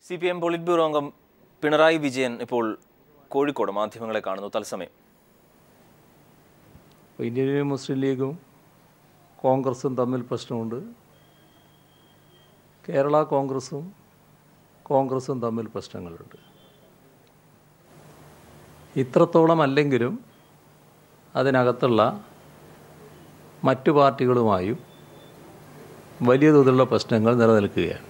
CPM polit bureau അംഗം പിണറായി വിജയൻ ഇപ്പോൾ കോഴിക്കോട് മാധ്യമങ്ങളെ കാണുന്നു. തത്സമയം ഇന്ത്യൻ യൂണിയൻ മുസ്ലിം ലീഗും കോൺഗ്രസും തമ്മിൽ പ്രശ്നമുണ്ട്. കേരള കോൺഗ്രസും തമ്മിൽ പ്രശ്നങ്ങളുണ്ട്. ഇത്രത്തോളം അല്ലെങ്കിലും അതിനകത്തുള്ള മറ്റു പാർട്ടികളുമായും വലിയ തോതിലുള്ള പ്രശ്നങ്ങൾ നിലനിൽക്കുകയാണ്.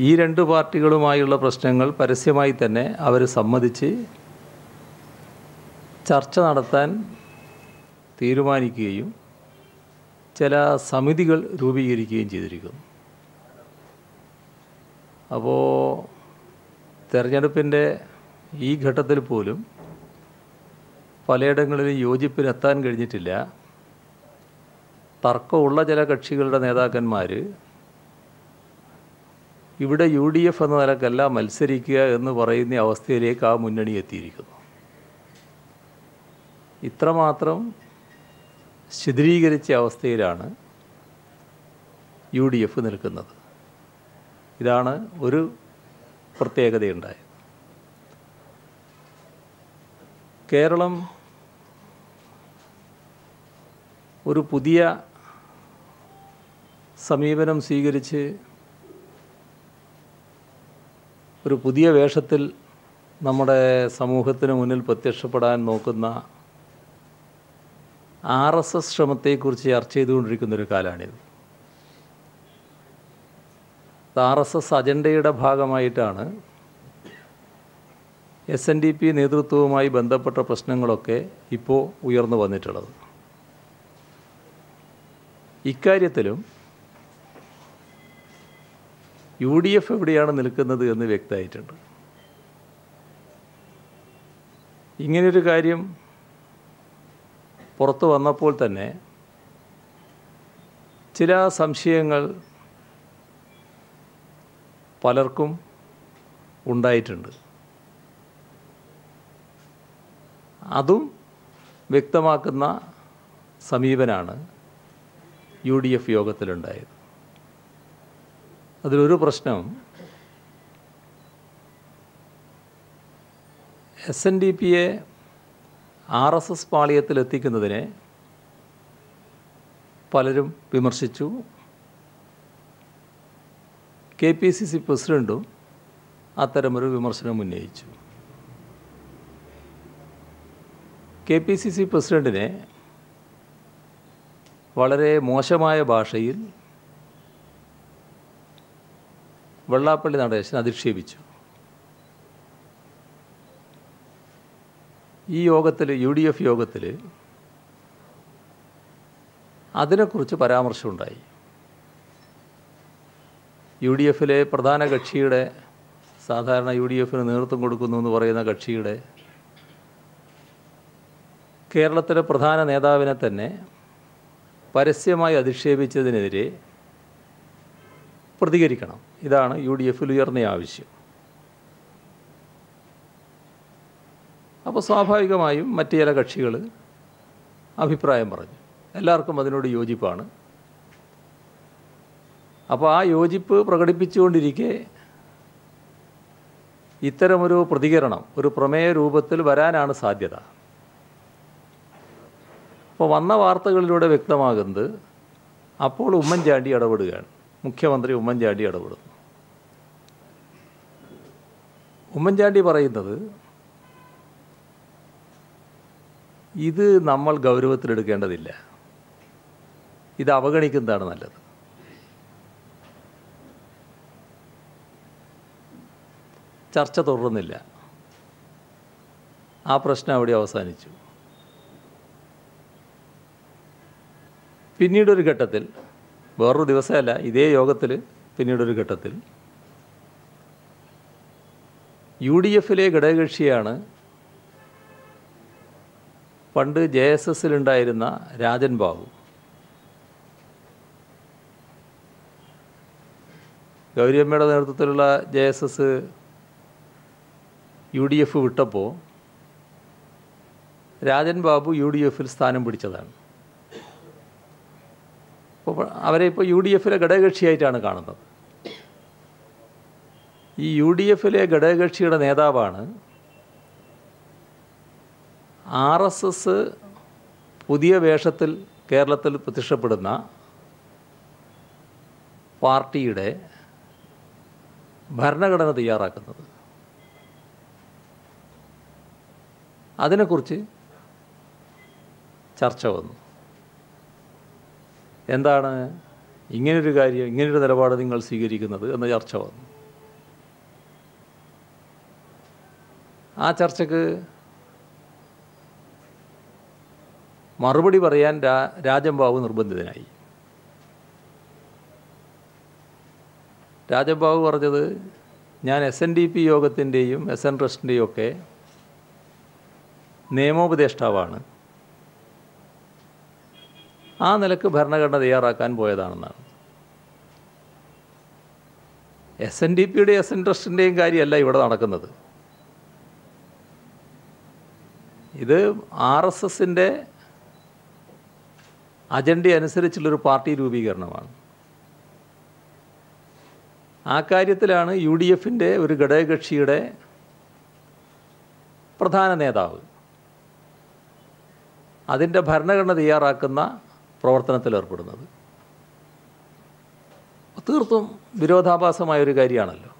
ഈ രണ്ട് പാർട്ടികളുമായുള്ള പ്രശ്നങ്ങൾ പരസ്യമായി തന്നെ അവർ സമ്മതിച്ച് ചർച്ച നടത്താൻ തീരുമാനിക്കുകയും ചില സമിതികൾ രൂപീകരിക്കുകയും ചെയ്തിരിക്കുന്നു. അപ്പോൾ തെരഞ്ഞെടുപ്പിൻ്റെ ഈ ഘട്ടത്തിൽ പോലും പലയിടങ്ങളിലും യോജിപ്പിനെത്താൻ കഴിഞ്ഞിട്ടില്ല. തർക്കമുള്ള ചില കക്ഷികളുടെ നേതാക്കന്മാർ ഇവിടെ UDF എന്ന നിലക്കല്ല മത്സരിക്കുക എന്ന് പറയുന്ന അവസ്ഥയിലേക്ക് ആ മുന്നണി എത്തിയിരിക്കുന്നു. ഇത്രമാത്രം ശിഥിലീകരിച്ച അവസ്ഥയിലാണ് UDF നിൽക്കുന്നത്. ഇതാണ് ഒരു പ്രത്യേകതയുണ്ടായത്. കേരളം ഒരു പുതിയ സമീപനം സ്വീകരിച്ച് ഒരു പുതിയ വേഷത്തിൽ നമ്മുടെ സമൂഹത്തിന് മുന്നിൽ പ്രത്യക്ഷപ്പെടാൻ നോക്കുന്ന RSS ശ്രമത്തെക്കുറിച്ച് ചർച്ച ചെയ്തുകൊണ്ടിരിക്കുന്നൊരു കാലമാണിത്. RSS അജണ്ടയുടെ ഭാഗമായിട്ടാണ് SNDP നേതൃത്വവുമായി ബന്ധപ്പെട്ട പ്രശ്നങ്ങളൊക്കെ ഇപ്പോൾ ഉയർന്നു വന്നിട്ടുള്ളത്. ഇക്കാര്യത്തിലും UDF എവിടെയാണ് നിൽക്കുന്നത് എന്ന് വ്യക്തമായിട്ടുണ്ട്. ഇങ്ങനെയൊരു കാര്യം പുറത്തു വന്നപ്പോൾ തന്നെ ചില സംശയങ്ങൾ പലർക്കും ഉണ്ടായിട്ടുണ്ട്. അതും വ്യക്തമാക്കുന്ന സമീപനാണ് UDF യോഗത്തിലുണ്ടായത്. അതിലൊരു പ്രശ്നം SNDPയെ RSS പാളയത്തിലെത്തിക്കുന്നതിനെ പലരും വിമർശിച്ചു. KPCC പ്രസിഡൻറ്റും അത്തരമൊരു വിമർശനം ഉന്നയിച്ചു. KPCC പ്രസിഡൻറ്റിനെ വളരെ മോശമായ ഭാഷയിൽ വെള്ളാപ്പള്ളി നടേശൻ അധിക്ഷേപിച്ചു. ഈ യോഗത്തിൽ UDF യോഗത്തിൽ അതിനെക്കുറിച്ച് പരാമർശമുണ്ടായി. UDFിലെ പ്രധാന കക്ഷിയുടെ, സാധാരണ UDFന് നേതൃത്വം കൊടുക്കുന്നു എന്ന് പറയുന്ന കക്ഷിയുടെ കേരളത്തിലെ പ്രധാന നേതാവിനെ തന്നെ പരസ്യമായി അധിക്ഷേപിച്ചതിനെതിരെ പ്രതികരിക്കണം. ഇതാണ് UDFിൽ ഉയർന്ന ആവശ്യം. അപ്പോൾ സ്വാഭാവികമായും മറ്റ് ചില കക്ഷികൾ അഭിപ്രായം പറഞ്ഞു. എല്ലാവർക്കും അതിനോട് യോജിപ്പാണ്. അപ്പോൾ ആ യോജിപ്പ് പ്രകടിപ്പിച്ചുകൊണ്ടിരിക്കെ ഇത്തരമൊരു പ്രതികരണം ഒരു പ്രമേയ രൂപത്തിൽ വരാനാണ് സാധ്യത. അപ്പോൾ വന്ന വാർത്തകളിലൂടെ വ്യക്തമാകുന്നത് അപ്പോൾ ഉമ്മൻചാണ്ടി ഇടപെടുകയാണ്. മുഖ്യമന്ത്രി ഉമ്മൻചാണ്ടി ഇടപെടുന്നു. ഉമ്മൻചാണ്ടി പറയുന്നത് ഇത് നമ്മൾ ഗൗരവത്തിലെടുക്കേണ്ടതില്ല, ഇത് അവഗണിക്കുന്നതാണ് നല്ലത്. ചർച്ച തുടർന്നില്ല. ആ പ്രശ്നം അവിടെ അവസാനിച്ചു. പിന്നീടൊരു ഘട്ടത്തിൽ, വേറൊരു ദിവസമല്ല, ഇതേ യോഗത്തിൽ പിന്നീടൊരു ഘട്ടത്തിൽ UDFിലെ ഘടകകക്ഷിയാണ് പണ്ട് JSSലുണ്ടായിരുന്ന രാജൻ ബാബു. ഗൗരിയമ്മയുടെ നേതൃത്വത്തിലുള്ള JSS UDF വിട്ടപ്പോൾ രാജൻ ബാബു UDFിൽ സ്ഥാനം പിടിച്ചതാണ്. അപ്പോൾ അവരെ ഇപ്പോൾ UDFിലെ ഘടകകക്ഷിയായിട്ടാണ് കാണുന്നത്. ഈ UDFിലെ ഘടകകക്ഷിയുടെ നേതാവാണ് RSS പുതിയ വേഷത്തിൽ കേരളത്തിൽ പ്രത്യക്ഷപ്പെടുന്ന പാർട്ടിയുടെ ഭരണഘടന തയ്യാറാക്കുന്നത്. അതിനെക്കുറിച്ച് ചർച്ച വന്നു. എന്താണ് ഇങ്ങനൊരു കാര്യം, ഇങ്ങനൊരു നിലപാട് നിങ്ങൾ സ്വീകരിക്കുന്നത് എന്ന ചർച്ച വന്നു. ആ ചർച്ചയ്ക്ക് മറുപടി പറയാൻ രാജംബാബു നിർബന്ധിതനായി. രാജംബാബു പറഞ്ഞത്, ഞാൻ SNDP യോഗത്തിൻ്റെയും SN ട്രസ്റ്റിൻ്റെയും ഒക്കെ നിയമോപദേഷ്ടാവാണ്, ആ നിലക്ക് ഭരണഘടന തയ്യാറാക്കാൻ പോയതാണെന്നാണ്. SNDPയുടെയും SN ട്രസ്റ്റിൻ്റെയും കാര്യമല്ല ഇവിടെ നടക്കുന്നത്. ഇത് RSSൻ്റെ അജണ്ട അനുസരിച്ചുള്ളൊരു പാർട്ടി രൂപീകരണമാണ്. ആ കാര്യത്തിലാണ് UDFിൻ്റെ ഒരു ഘടകകക്ഷിയുടെ പ്രധാന നേതാവ് അതിൻ്റെ ഭരണഘടന തയ്യാറാക്കുന്ന പ്രവർത്തനത്തിലേർപ്പെടുന്നത്. തീർത്തും വിരോധാഭാസമായൊരു കാര്യമാണല്ലോ.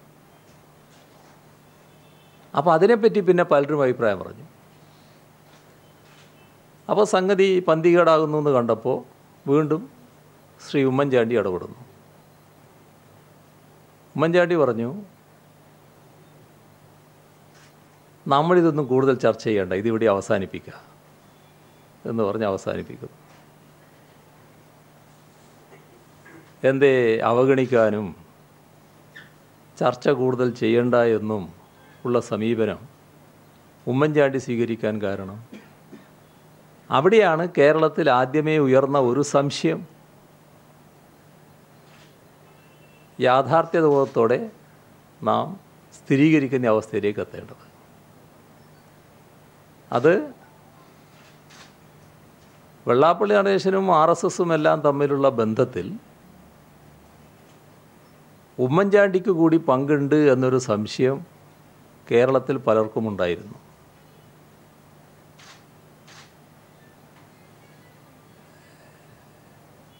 അപ്പോൾ അതിനെപ്പറ്റി പിന്നെ പലരും അഭിപ്രായം പറഞ്ഞു. അപ്പോൾ സംഗതി പന്തികേടാകുന്നു എന്ന് കണ്ടപ്പോൾ വീണ്ടും ശ്രീ ഉമ്മൻചാണ്ടി ഇടപെടുന്നു. ഉമ്മൻചാണ്ടി പറഞ്ഞു, നമ്മളിതൊന്നും കൂടുതൽ ചർച്ച ചെയ്യേണ്ട, ഇതിവിടെ അവസാനിപ്പിക്കുക എന്ന് പറഞ്ഞ് അവസാനിപ്പിക്കുന്നു. എന്തേ അവഗണിക്കാനും ചർച്ച കൂടുതൽ ചെയ്യണ്ട എന്നും ഉള്ള സമീപനം ഉമ്മൻചാണ്ടി സ്വീകരിക്കാൻ കാരണം, അവിടെയാണ് കേരളത്തിൽ ആദ്യമേ ഉയർന്ന ഒരു സംശയം യാഥാർത്ഥ്യബോധത്തോടെ നാം സ്ഥിരീകരിക്കുന്ന അവസ്ഥയിലേക്ക് എത്തേണ്ടത്. അത് വെള്ളാപ്പള്ളി നടേശനും RSSും എല്ലാം തമ്മിലുള്ള ബന്ധത്തിൽ ഉമ്മൻചാണ്ടിക്ക് കൂടി പങ്കുണ്ട് എന്നൊരു സംശയം കേരളത്തിൽ പലർക്കും ഉണ്ടായിരുന്നു.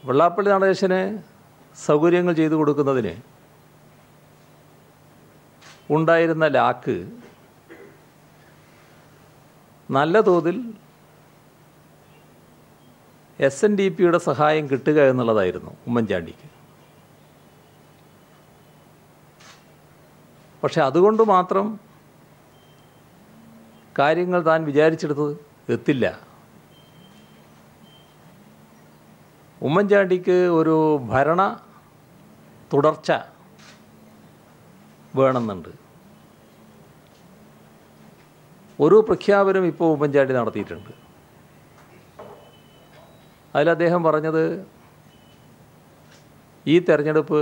വെള്ളാപ്പള്ളി നടേശന് സൗകര്യങ്ങൾ ചെയ്തു കൊടുക്കുന്നതിന് ഉണ്ടായിരുന്ന ലാക്ക് നല്ല തോതിൽ SNDPയുടെ സഹായം കിട്ടുക എന്നുള്ളതായിരുന്നു ഉമ്മൻചാണ്ടിക്ക്. പക്ഷെ അതുകൊണ്ട് മാത്രം കാര്യങ്ങൾ താൻ വിചാരിച്ചെടുത്തത് എത്തില്ല. ഉമ്മൻചാണ്ടിക്ക് ഒരു ഭരണ തുടർച്ച വേണമെന്നുണ്ട്. ഒരു പ്രഖ്യാപനം ഇപ്പോൾ ഉമ്മൻചാണ്ടി നടത്തിയിട്ടുണ്ട്. അതിൽ അദ്ദേഹം പറഞ്ഞത്, ഈ തെരഞ്ഞെടുപ്പ്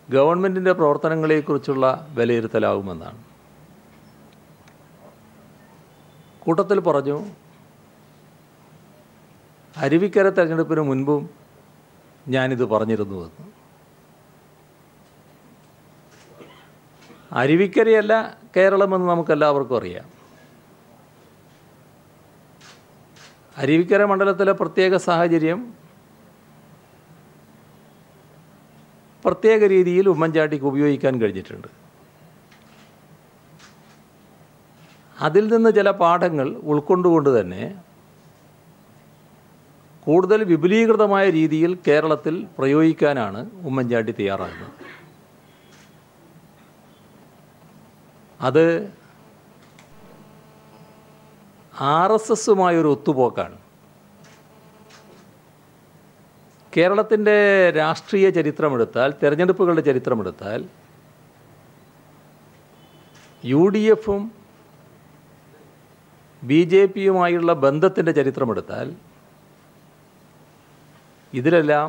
ഗവൺമെൻറ്റിൻ്റെ പ്രവർത്തനങ്ങളെക്കുറിച്ചുള്ള വിലയിരുത്തലാവുമെന്നാണ്. കൂട്ടത്തിൽ പറഞ്ഞു, അരുവിക്കര തെരഞ്ഞെടുപ്പിന് മുൻപും ഞാനിത് പറഞ്ഞിരുന്നുവെന്ന്. അരുവിക്കരയല്ല കേരളമെന്ന് നമുക്കെല്ലാവർക്കും അറിയാം. അരുവിക്കര മണ്ഡലത്തിലെ പ്രത്യേക സാഹചര്യം പ്രത്യേക രീതിയിൽ ഉമ്മൻചാണ്ടിക്ക് ഉപയോഗിക്കാൻ കഴിഞ്ഞിട്ടുണ്ട്. അതിൽ നിന്ന് ചില പാഠങ്ങൾ ഉൾക്കൊണ്ടുകൊണ്ട് തന്നെ കൂടുതൽ വിപുലീകൃതമായ രീതിയിൽ കേരളത്തിൽ പ്രയോഗിക്കാനാണ് ഉമ്മൻചാണ്ടി തയ്യാറാകുന്നത്. അത് RSSുമായൊരു ഒത്തുപോക്കാണ്. കേരളത്തിൻ്റെ രാഷ്ട്രീയ ചരിത്രമെടുത്താൽ, തെരഞ്ഞെടുപ്പുകളുടെ ചരിത്രമെടുത്താൽ, UDFും BJPയുമായുള്ള ബന്ധത്തിൻ്റെ ചരിത്രമെടുത്താൽ, ഇതിലെല്ലാം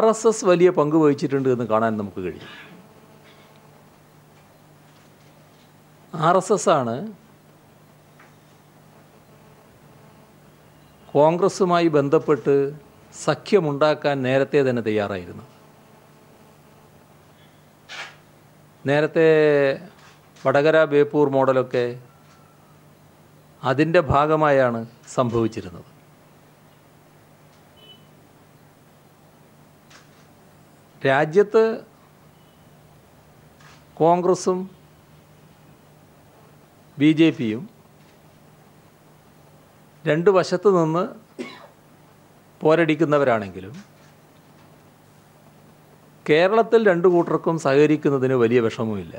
RSS വലിയ പങ്ക് വഹിച്ചിട്ടുണ്ട് എന്ന് കാണാൻ നമുക്ക് കഴിയും. RSS ആണ് കോൺഗ്രസുമായി ബന്ധപ്പെട്ട് സഖ്യമുണ്ടാക്കാൻ നേരത്തെ തന്നെ തയ്യാറായിരുന്നു. നേരത്തെ വടകര ബേപ്പൂർ മോഡലൊക്കെ അതിൻ്റെ ഭാഗമായാണ് സംഭവിച്ചിരുന്നത്. രാജ്യത്ത് കോൺഗ്രസും BJPയും രണ്ട് വശത്ത് നിന്ന് പോരടിക്കുന്നവരാണെങ്കിലും കേരളത്തിൽ രണ്ടു കൂട്ടർക്കും സഹകരിക്കുന്നതിന് വലിയ വിഷമവുമില്ല.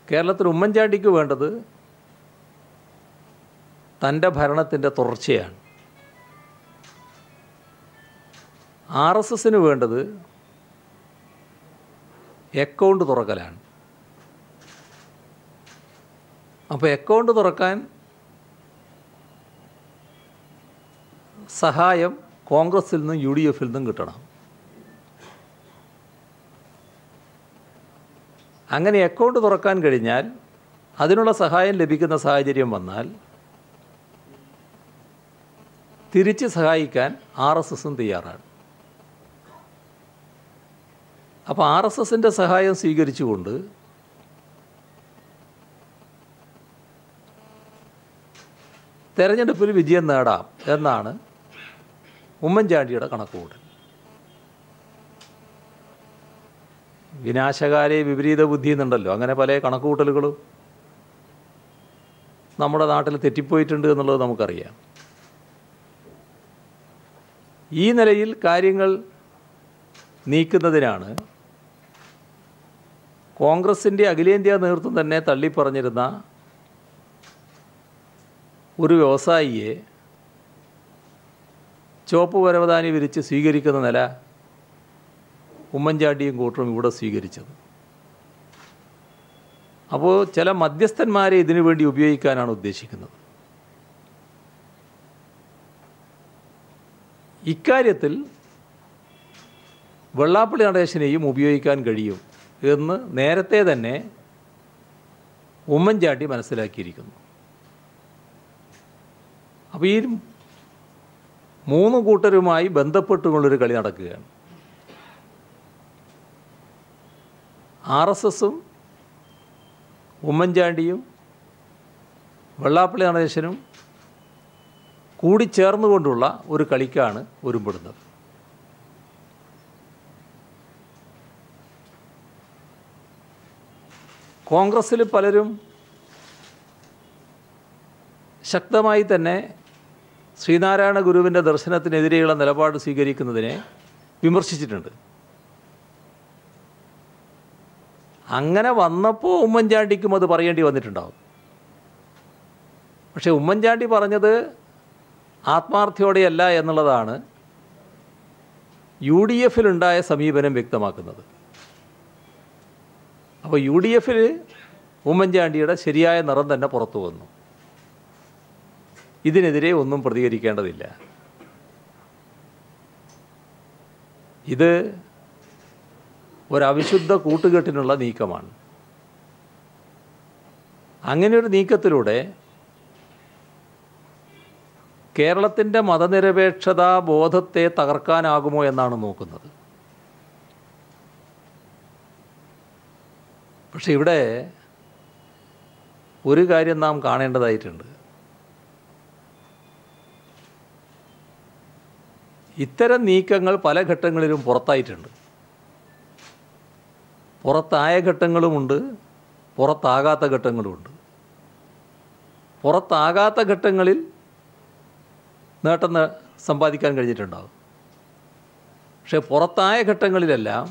കേരളത്തിൽ ഉമ്മൻചാണ്ടിക്ക് വേണ്ടത് തൻ്റെ ഭരണത്തിൻ്റെ തുടർച്ചയാണ്. RSSന് വേണ്ടത് അക്കൗണ്ട് തുറക്കലാണ്. അപ്പോൾ അക്കൗണ്ട് തുറക്കാൻ സഹായം കോൺഗ്രസിൽ നിന്നും UDFൽ നിന്നും കിട്ടണം. അങ്ങനെ അക്കൗണ്ട് തുറക്കാൻ കഴിഞ്ഞാൽ അതിനുള്ള സഹായം ലഭിക്കുന്ന സാഹചര്യം വന്നാൽ തിരിച്ച് സഹായിക്കാൻ RSSും തയ്യാറാണ്. അപ്പോൾ RSSൻ്റെ സഹായം സ്വീകരിച്ചുകൊണ്ട് തെരഞ്ഞെടുപ്പിൽ വിജയം നേടാം എന്നാണ് ഉമ്മൻചാണ്ടിയുടെ കണക്കുകൂട്ടൽ. വിനാശകാലേ വിപരീത ബുദ്ധി എന്നുണ്ടല്ലോ, അങ്ങനെ പല കണക്കുകൂട്ടലുകളും നമ്മുടെ നാട്ടിൽ തെറ്റിപ്പോയിട്ടുണ്ട് എന്നുള്ളത് നമുക്കറിയാം. ഈ നിലയിൽ കാര്യങ്ങൾ നീക്കുന്നതിനാണ് കോൺഗ്രസിൻ്റെ അഖിലേന്ത്യാ നേതൃത്വം തന്നെ തള്ളിപ്പറഞ്ഞിരുന്ന ഒരു വ്യവസായിയെ ചുവപ്പ് പരവതാനി വിരിച്ച് സ്വീകരിക്കുന്ന നില ഉമ്മൻചാണ്ടിയും കൂട്ടരും ഇവിടെ സ്വീകരിച്ചത്. അപ്പോൾ ചില മധ്യസ്ഥന്മാരെ ഇതിനു വേണ്ടി ഉപയോഗിക്കാനാണ് ഉദ്ദേശിക്കുന്നത്. ഇക്കാര്യത്തിൽ വെള്ളാപ്പള്ളി നടേശനെയും ഉപയോഗിക്കാൻ കഴിയും എന്ന് നേരത്തെ തന്നെ ഉമ്മൻചാണ്ടി മനസ്സിലാക്കിയിരിക്കുന്നു. അപ്പോൾ ഈ മൂന്ന് കൂട്ടരുമായി ബന്ധപ്പെട്ടുകൊണ്ടൊരു കളി നടക്കുകയാണ്. RSSും ഉമ്മൻചാണ്ടിയും വെള്ളാപ്പള്ളി നടേശനും കൂടി ചേർന്നുകൊണ്ടുള്ള ഒരു കളിക്കാണ് ഒരുമ്പെടുന്നത്. കോൺഗ്രസ്സിൽ പലരും ശക്തമായി തന്നെ ശ്രീനാരായണ ഗുരുവിൻ്റെ ദർശനത്തിനെതിരെയുള്ള നിലപാട് സ്വീകരിക്കുന്നതിനെ വിമർശിച്ചിട്ടുണ്ട്. അങ്ങനെ വന്നപ്പോൾ ഉമ്മൻചാണ്ടിക്കും അത് പറയേണ്ടി വന്നിട്ടുണ്ടാവും. പക്ഷേ ഉമ്മൻചാണ്ടി പറഞ്ഞത് ആത്മാർത്ഥയോടെയല്ല എന്നുള്ളതാണ് UDFലുണ്ടായ സമീപനം വ്യക്തമാക്കുന്നത്. അപ്പോൾ UDFൽ ഉമ്മൻചാണ്ടിയുടെ ശരിയായ നിറം തന്നെ പുറത്തു വന്നു. ഇതിനെതിരെ ഒന്നും പ്രതികരിക്കേണ്ടതില്ല. ഇത് ഒരവിശുദ്ധ കൂട്ടുകെട്ടിനുള്ള നീക്കമാണ്. അങ്ങനെയൊരു നീക്കത്തിലൂടെ കേരളത്തിൻ്റെ മതനിരപേക്ഷതാ ബോധത്തെ തകർക്കാനാകുമോ എന്നാണ് നോക്കുന്നത്. പക്ഷെ ഇവിടെ ഒരു കാര്യം നാം കാണേണ്ടതായിട്ടുണ്ട്. ഇത്തരം നീക്കങ്ങൾ പല ഘട്ടങ്ങളിലും പുറത്തായിട്ടുണ്ട്. പുറത്തായ ഘട്ടങ്ങളുമുണ്ട്, പുറത്താകാത്ത ഘട്ടങ്ങളുമുണ്ട്. പുറത്താകാത്ത ഘട്ടങ്ങളിൽ നേട്ടം സമ്പാദിക്കാൻ കഴിഞ്ഞിട്ടുണ്ടാകും. പക്ഷേ പുറത്തായ ഘട്ടങ്ങളിലെല്ലാം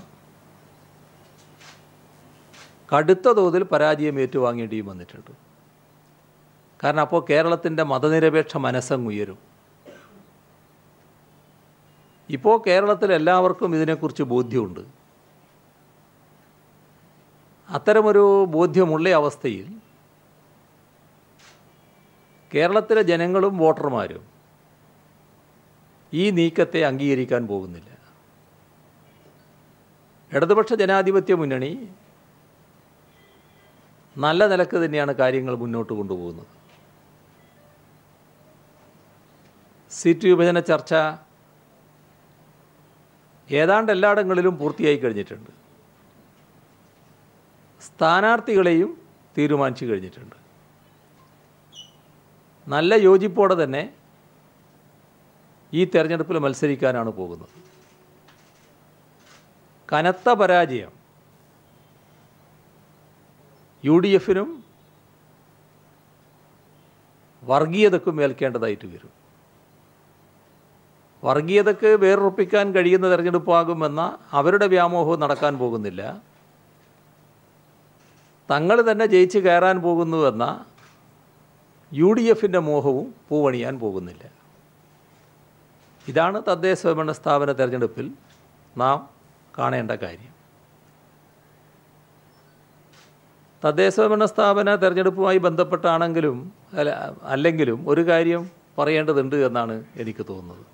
കടുത്ത തോതിൽ പരാജയം ഏറ്റുവാങ്ങേണ്ടിയും വന്നിട്ടുണ്ട്. കാരണം അപ്പോൾ കേരളത്തിൻ്റെ മതനിരപേക്ഷ മനസ്സങ്ങുയരും. ഇപ്പോൾ കേരളത്തിൽ എല്ലാവർക്കും ഇതിനെക്കുറിച്ച് ബോധ്യമുണ്ട്. അത്തരമൊരു ബോധ്യമുള്ള അവസ്ഥയിൽ കേരളത്തിലെ ജനങ്ങളും വോട്ടർമാരും ഈ നീക്കത്തെ അംഗീകരിക്കാൻ പോകുന്നില്ല. ഇടതുപക്ഷ ജനാധിപത്യ മുന്നണി നല്ല നിലക്ക് തന്നെയാണ് കാര്യങ്ങൾ മുന്നോട്ട് കൊണ്ടുപോകുന്നത്. സീറ്റ് വിഭജന ചർച്ച ഏതാണ്ട് എല്ലായിടങ്ങളിലും പൂർത്തിയായി കഴിഞ്ഞിട്ടുണ്ട്. സ്ഥാനാർത്ഥികളെയും തീരുമാനിച്ചു കഴിഞ്ഞിട്ടുണ്ട്. നല്ല യോജിപ്പോടെ തന്നെ ഈ തെരഞ്ഞെടുപ്പിൽ മത്സരിക്കാനാണ് പോകുന്നത്. കനത്ത പരാജയം UDF-നും വർഗീയതക്കും ഏൽക്കേണ്ടതായിട്ട് വരും. വർഗീയതയ്ക്ക് വേറുറപ്പിക്കാൻ കഴിയുന്ന തെരഞ്ഞെടുപ്പാകുമെന്ന അവരുടെ വ്യാമോഹവും നടക്കാൻ പോകുന്നില്ല. തങ്ങൾ തന്നെ ജയിച്ച് കയറാൻ പോകുന്നുവെന്ന UDF-ൻ്റെ മോഹവും പൂവണിയാൻ പോകുന്നില്ല. ഇതാണ് തദ്ദേശ സ്വയംഭരണ സ്ഥാപന തെരഞ്ഞെടുപ്പിൽ നാം കാണേണ്ട കാര്യം. തദ്ദേശ സ്വയംഭരണ സ്ഥാപന തെരഞ്ഞെടുപ്പുമായി ബന്ധപ്പെട്ടാണെങ്കിലും അല്ലെങ്കിലും ഒരു കാര്യം പറയേണ്ടതുണ്ട് എന്നാണ് എനിക്ക് തോന്നുന്നത്.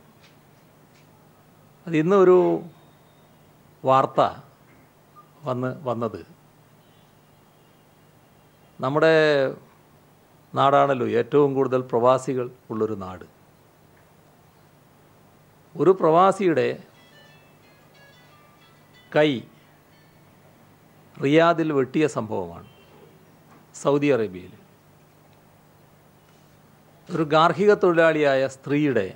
അത് ഇന്നൊരു വാർത്ത വന്നത് നമ്മുടെ നാടാണല്ലോ ഏറ്റവും കൂടുതൽ പ്രവാസികൾ ഉള്ളൊരു നാട്. ഒരു പ്രവാസിയുടെ കൈ റിയാദിൽ വെട്ടിയ സംഭവമാണ്. സൗദി അറേബ്യയിൽ ഒരു ഗാർഹിക തൊഴിലാളിയായ സ്ത്രീയുടെ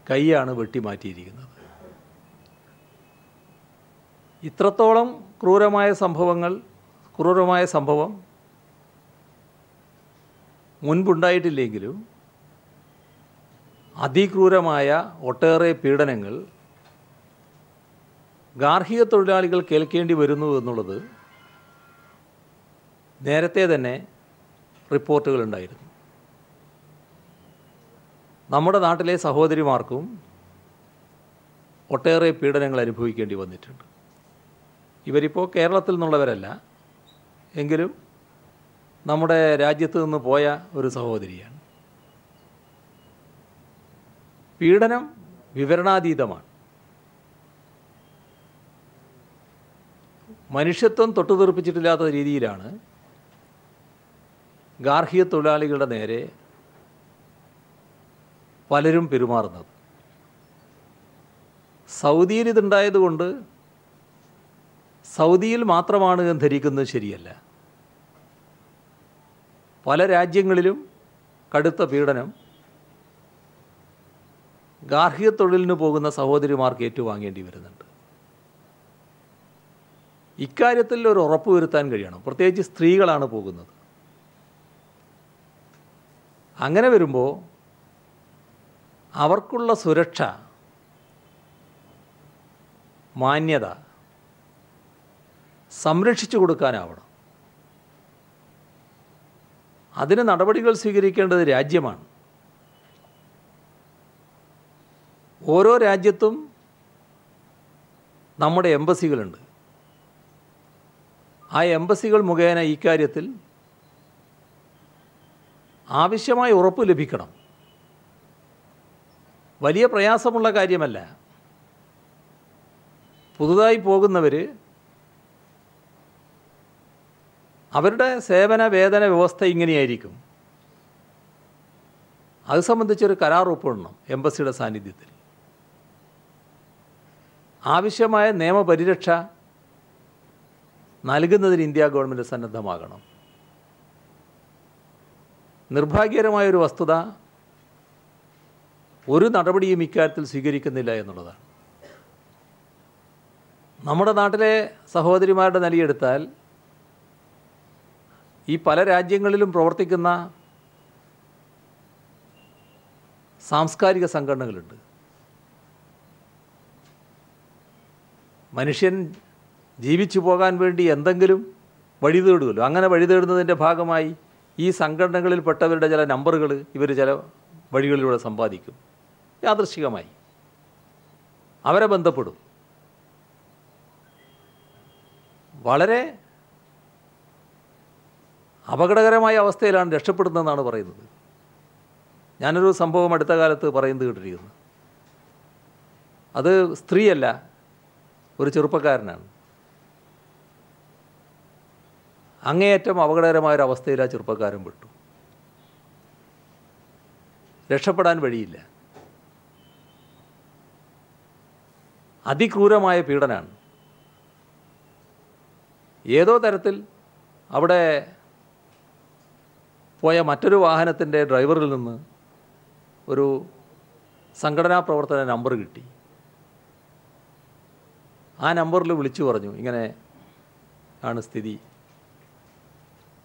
കൈയാണ് വെട്ടിമാറ്റിയിരിക്കുന്നത്. ഇത്രത്തോളം ക്രൂരമായ സംഭവം മുൻപുണ്ടായിട്ടില്ലെങ്കിലും അതിക്രൂരമായ ഒട്ടേറെ പീഡനങ്ങൾ ഗാർഹിക തൊഴിലാളികൾ കേൾക്കേണ്ടി വരുന്നു എന്നുള്ളത് നേരത്തെ തന്നെ റിപ്പോർട്ടുകളുണ്ടായിരുന്നു. നമ്മുടെ നാട്ടിലെ സഹോദരിമാർക്കും ഒട്ടേറെ പീഡനങ്ങൾ അനുഭവിക്കേണ്ടി വന്നിട്ടുണ്ട്. ഇവരിപ്പോൾ കേരളത്തിൽ നിന്നുള്ളവരല്ല, എങ്കിലും നമ്മുടെ രാജ്യത്ത് നിന്ന് പോയ ഒരു സഹോദരിയാണ്. പീഡനം വിവരണാതീതമാണ്. മനുഷ്യത്വം തൊട്ടുതെറിപ്പിച്ചിട്ടില്ലാത്ത രീതിയിലാണ് ഗാർഹിക തൊഴിലാളികളുടെ നേരെ പലരും പെരുമാറുന്നത്. സൗദിയിൽ ഇതുണ്ടായതുകൊണ്ട് സൗദിയിൽ മാത്രമാണ് എന്ന് ധരിക്കുന്നത് ശരിയല്ല. പല രാജ്യങ്ങളിലും കടുത്ത പീഡനം ഗാർഹിക തൊഴിലിന് പോകുന്ന സഹോദരിമാർക്ക് ഏറ്റുവാങ്ങേണ്ടി വരുന്നുണ്ട്. ഇക്കാര്യത്തിൽ ഒരു ഉറപ്പ് വരുത്താൻ കഴിയണം. പ്രത്യേകിച്ച് സ്ത്രീകളാണ് പോകുന്നത്. അങ്ങനെ വരുമ്പോൾ അവർക്കുള്ള സുരക്ഷ, മാന്യത സംരക്ഷിച്ചു കൊടുക്കാനാവണം. അതിന് നടപടികൾ സ്വീകരിക്കേണ്ടത് രാജ്യമാണ്. ഓരോ രാജ്യത്തും നമ്മുടെ എംബസികളുണ്ട്. ആ എംബസികൾ മുഖേന ഇക്കാര്യത്തിൽ ആവശ്യമായ ഉറപ്പ് ലഭിക്കണം. വലിയ പ്രയാസമുള്ള കാര്യമല്ല. പുതുതായി പോകുന്നവർ അവരുടെ സേവന വേതന വ്യവസ്ഥ ഇങ്ങനെയായിരിക്കും. അത് സംബന്ധിച്ചൊരു കരാർ ഒപ്പിടണം എംബസിയുടെ സാന്നിധ്യത്തിൽ. ആവശ്യമായ നിയമപരിരക്ഷ നൽകുന്നതിന് ഇന്ത്യ ഗവൺമെൻറ് സന്നദ്ധമാകണം. നിർഭാഗ്യകരമായൊരു വസ്തുത ഒരു നടപടിയും ഇക്കാര്യത്തിൽ സ്വീകരിക്കുന്നില്ല എന്നുള്ളതാണ്. നമ്മുടെ നാട്ടിലെ സഹോദരിമാരുടെ നിലയെടുത്താൽ ഈ പല രാജ്യങ്ങളിലും പ്രവർത്തിക്കുന്ന സാംസ്കാരിക സംഘടനകളുണ്ട്. മനുഷ്യൻ ജീവിച്ചു പോകാൻ വേണ്ടി എന്തെങ്കിലും വഴി തേടുമല്ലോ. അങ്ങനെ വഴി തേടുന്നതിൻ്റെ ഭാഗമായി ഈ സംഘടനകളിൽപ്പെട്ടവരുടെ ചില നമ്പറുകൾ ഇവർ ചില വഴികളിലൂടെ സമ്പാദിക്കും. യാദൃശ്ചികമായി അവരെ ബന്ധപ്പെടും. വളരെ അപകടകരമായ അവസ്ഥയിലാണ് രക്ഷപ്പെടുന്നതെന്നാണ് പറയുന്നത്. ഞാനൊരു സംഭവം അടുത്ത കാലത്ത് പറയുന്നത് കേട്ടിരിക്കുന്നു. അത് സ്ത്രീയല്ല, ഒരു ചെറുപ്പക്കാരനാണ്. അങ്ങേയറ്റം അപകടകരമായൊരവസ്ഥയിൽ ആ ചെറുപ്പക്കാരൻ പെട്ടു. രക്ഷപ്പെടാൻ വഴിയില്ല. അതിക്രൂരമായ പീഡനമാണ്. ഏതോ തരത്തിൽ അവിടെ പോയ മറ്റൊരു വാഹനത്തിൻ്റെ ഡ്രൈവറിൽ നിന്ന് ഒരു സംഘടനാ പ്രവർത്തന നമ്പർ കിട്ടി. ആ നമ്പറിൽ വിളിച്ചു പറഞ്ഞു, ഇങ്ങനെ ആണ് സ്ഥിതി,